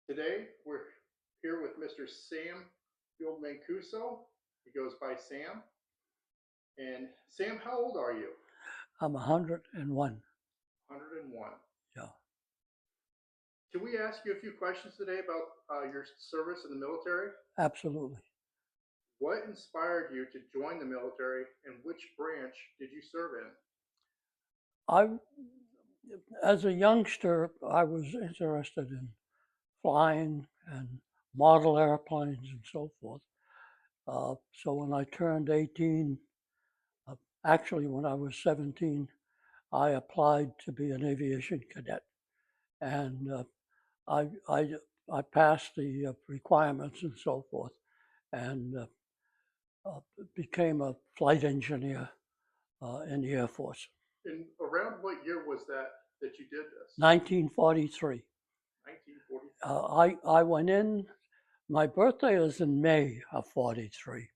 Today, we're here with Mr. Samuel Mancuso. He goes by Sam. And Sam, how old are you? I'm 101. 101. Yeah, Can we ask you a few questions today about your service in the military? absolutely. What inspired you to join the military, and which branch did you serve in? I, as a youngster, I was interested in flying and model airplanes and so forth. So when I turned 18, uh, actually when I was 17, I applied to be an aviation cadet, and I, I, I passed the requirements and so forth, and uh, became a flight engineer in the Air Force. And around what year was that you did this? 1943. 1943. I went in, my birthday is in May of 43.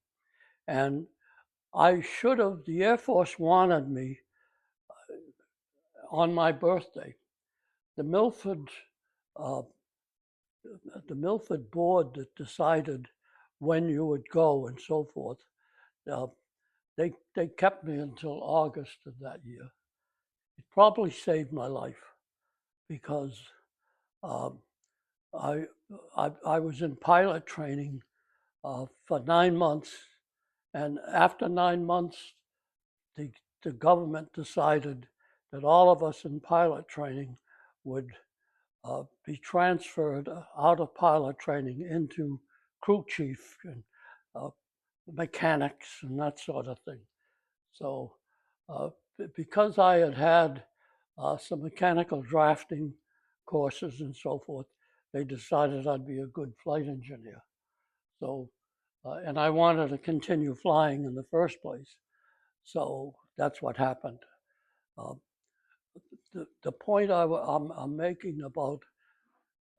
And I should have, the Air Force wanted me on my birthday. The Milford, uh, the Milford board that decided when you would go and so forth, uh, they kept me until August of that year. It probably saved my life because um, I, I was in pilot training for 9 months. And after 9 months, the, the government decided that all of us in pilot training would be transferred out of pilot training into crew chief and uh, mechanics and that sort of thing. So, uh, because I had had some mechanical drafting courses and so forth, they decided I'd be a good flight engineer. So, and I wanted to continue flying in the first place. So that's what happened. Uh, the point I'm making about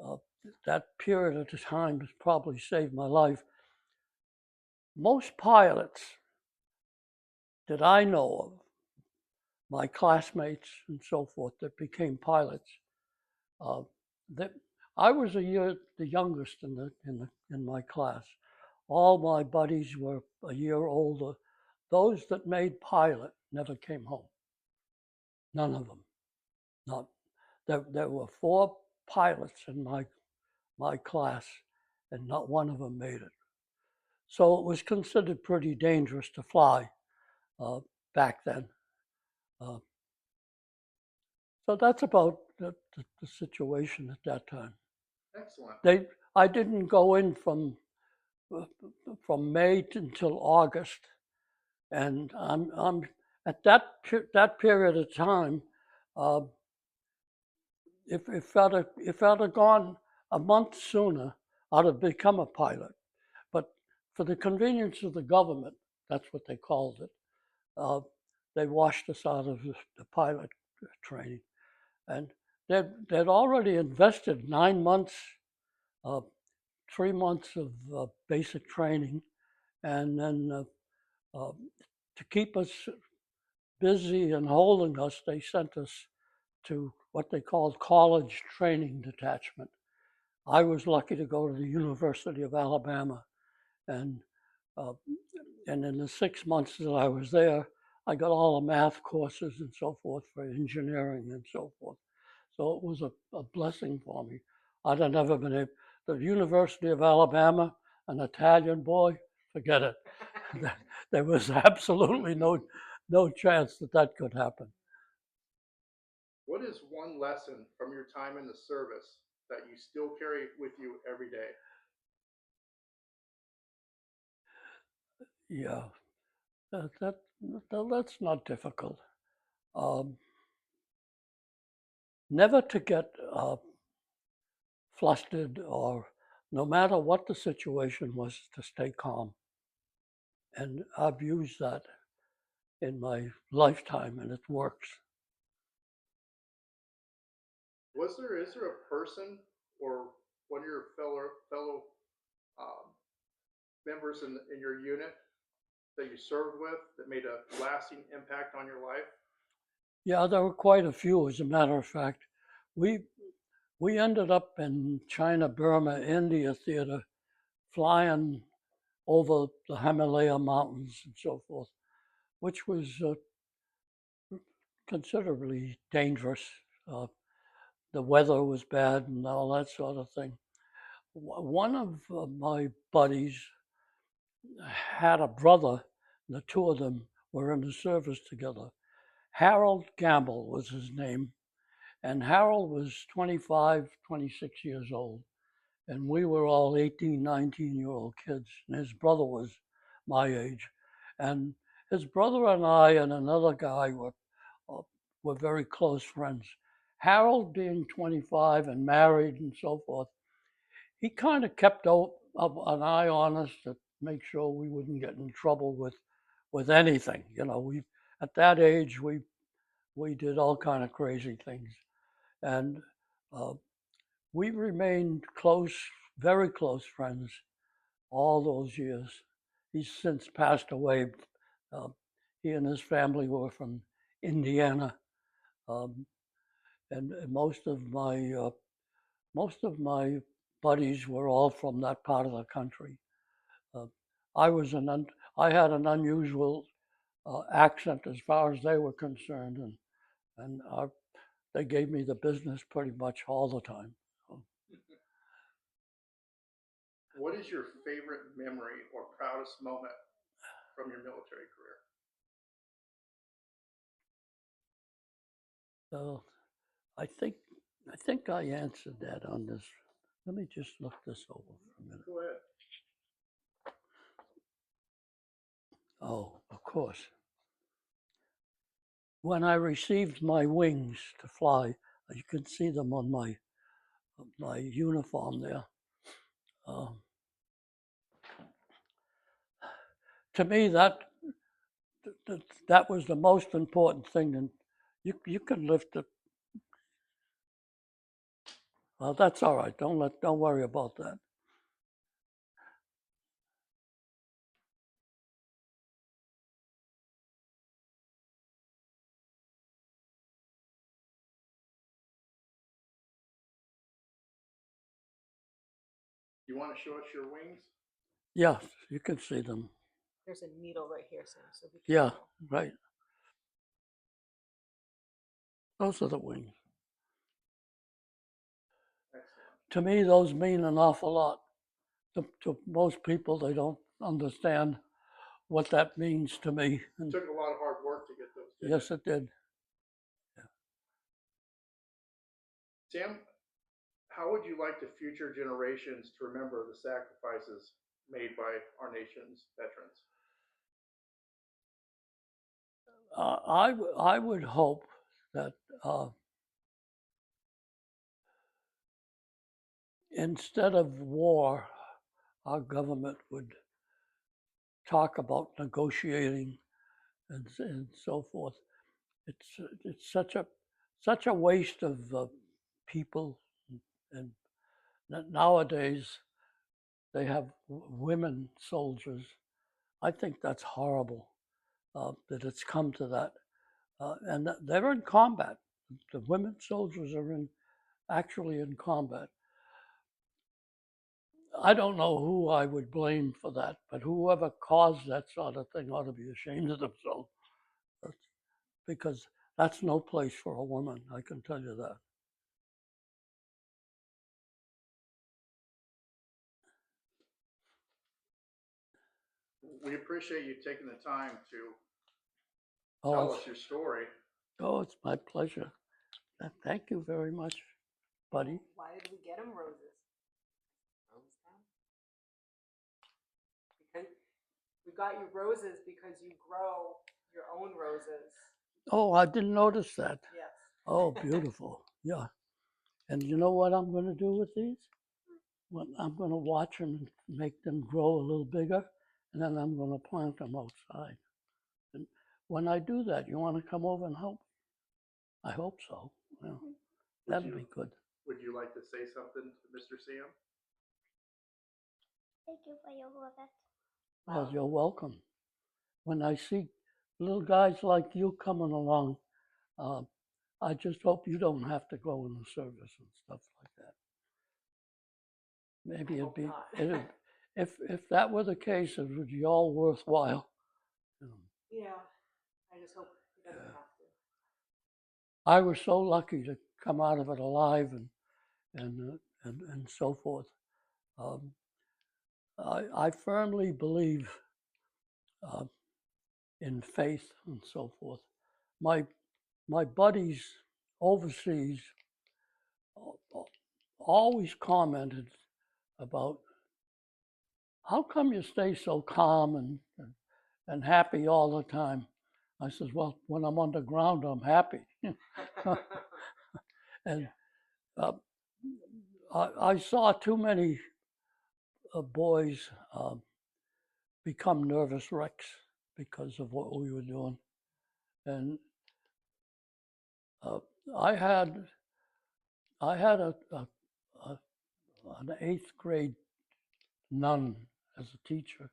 uh, that period of time has probably saved my life. Most pilots that I know of, my classmates and so forth that became pilots, uh, that I was a year the youngest in my class. All my buddies were a year older. Those that made pilot never came home. None of them. Not there were four pilots in my class, and not one of them made it. So it was considered pretty dangerous to fly uh, back then. Uh, so that's about the situation at that time. Excellent. They I didn't go in uh, from May until August, and I'm at that period of time. Uh, if I'd have gone a month sooner, I'd have become a pilot. But for the convenience of the government, that's what they called it. Uh, they washed us out of the pilot training, and they'd already invested 9 months, uh, 3 months of basic training, and then to keep us busy and holding us, they sent us to what they called college training detachment. I was lucky to go to the University of Alabama, and uh, and in the 6 months that I was there, I got all the math courses and so forth for engineering and so forth. So it was a blessing for me. I'd have never been able. The University of Alabama, an Italian boy, forget it. There was absolutely no chance that could happen. What is one lesson from your time in the service that you still carry with you every day? Yeah, that, that, that's not difficult. Um, Never to get flustered, or no matter what the situation was, to stay calm. And I've used that in my lifetime, and it works. Is there a person or one of your fellow um, members in your unit that you served with that made a lasting impact on your life? Yeah, there were quite a few, as a matter of fact. We we ended up in China, Burma, India theater, flying over the Himalaya mountains and so forth, which was considerably dangerous. The weather was bad and all that sort of thing. One of my buddies had a brother, the two of them were in the service together. Harold Gamble was his name, and Harold was 25, 26 years old, and we were all 18, 19-year-old kids, and his brother was my age. And his brother and I and another guy were very close friends. Harold, being 25 and married and so forth, he kind of kept an eye on us to make sure we wouldn't get in trouble with anything. You know, we at that age we did all kind of crazy things, and uh, we remained close, very close friends all those years. He's since passed away. Uh, he and his family were from Indiana, um, and most of my buddies were all from that part of the country. Uh, I was I had an unusual accent as far as they were concerned, and they gave me the business pretty much all the time. What is your favorite memory or proudest moment from your military career? So I think I answered that on this. Let me just look this over for a minute. Go ahead. Oh, of course. When I received my wings to fly, you can see them on my uniform there. Um, to me, that was the most important thing, and you can lift it. Well, that's all right. Don't worry about that. You want to show us your wings? Yes, you can see them. There's a needle right here, Sam, so be Yeah, careful. right. Those are the wings. Excellent. To me, those mean an awful lot. To most people, they don't understand what that means to me. It And took a lot of hard work to get those. Didn't yes, it did. Sam, how would you like the future generations to remember the sacrifices made by our nation's veterans? I would hope that instead of war, our government would talk about negotiating and so forth. It's such a waste of people, and nowadays they have women soldiers. I think that's horrible that it's come to that, and they're in combat. The women soldiers are actually in combat. I don't know who I would blame for that, but whoever caused that sort of thing ought to be ashamed of themselves, because that's no place for a woman. I can tell you that. We appreciate you taking the time to Oh, tell us your story. it's my pleasure. Thank you very much, buddy. Why did we get him roses? Rose them? Because we got you roses because you grow your own roses. Oh, I didn't notice that. Yes. Oh, beautiful. Yeah. And you know what I'm going to do with these? Well, I'm going to watch them and make them grow a little bigger, and then I'm going to plant them outside. And when I do that, you want to come over and help? I hope so. Yeah, that'd be good. Would you like to say something to Mr. Sam? Thank you for your visit. Well, you're welcome. When I see little guys like you coming along, uh, I just hope you don't have to go in the service and stuff like that. Maybe I it'd hope be, not. if that were the case, it would be all worthwhile. You know. Yeah, I just hope he doesn't have to. I was so lucky to come out of it alive and so forth. Um, I firmly believe in faith and so forth. My buddies overseas always commented about how come you stay so calm and happy all the time. I says, well, when I'm underground, I'm happy. And uh, I saw too many boys become nervous wrecks because of what we were doing. And uh, I had an 8th grade nun as a teacher,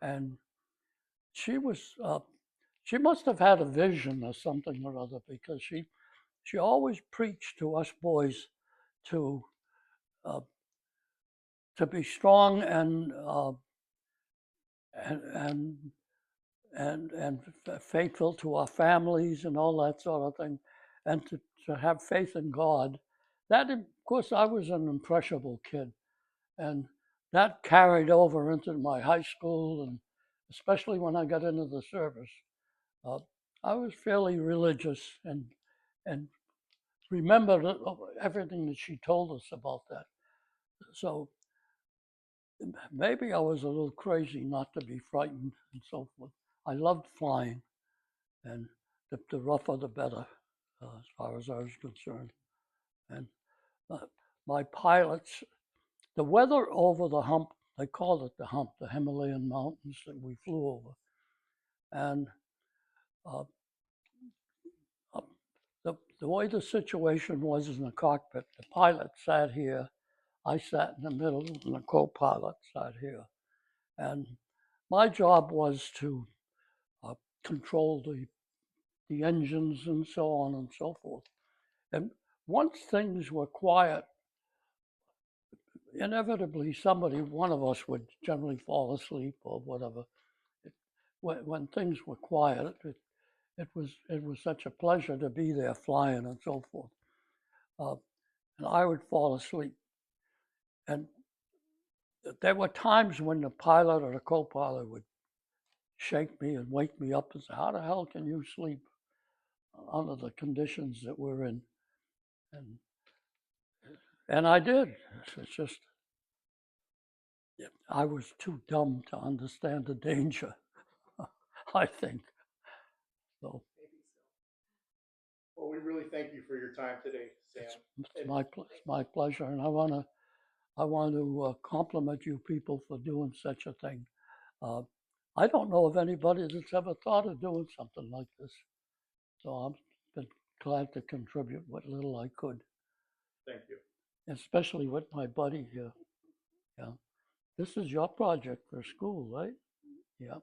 and she was she must have had a vision or something or other, because she always preached to us boys to uh, be strong and and and faithful to our families and all that sort of thing, and to have faith in God. That, of course, I was an impressionable kid, and that carried over into my high school, and especially when I got into the service. Uh, I was fairly religious and remembered everything that she told us about that. So maybe I was a little crazy not to be frightened and so forth. I loved flying, and the rougher the better, as far as I was concerned. And uh, my pilots, the weather over the hump, they called it the hump, the Himalayan mountains that we flew over. And uh, uh, the way the situation was in the cockpit, the pilot sat here, I sat in the middle, and the co-pilot sat here. And my job was to control the engines and so on and so forth. And once things were quiet, inevitably one of us would generally fall asleep or whatever. When things were quiet, it was such a pleasure to be there flying and so forth. And I would fall asleep. And there were times when the pilot or the co-pilot would shake me and wake me up and say, how the hell can you sleep under the conditions that we're in? And and I did. It's just I was too dumb to understand the danger, I think. So Maybe so. Well, we really thank you for your time today, Sam. it's my pleasure, and I want to compliment you people for doing such a thing. Uh, I don't know of anybody that's ever thought of doing something like this, so I'm been glad to contribute what little I could, Thank you. especially with my buddy here. Yeah, this is your project for school, right? Yeah.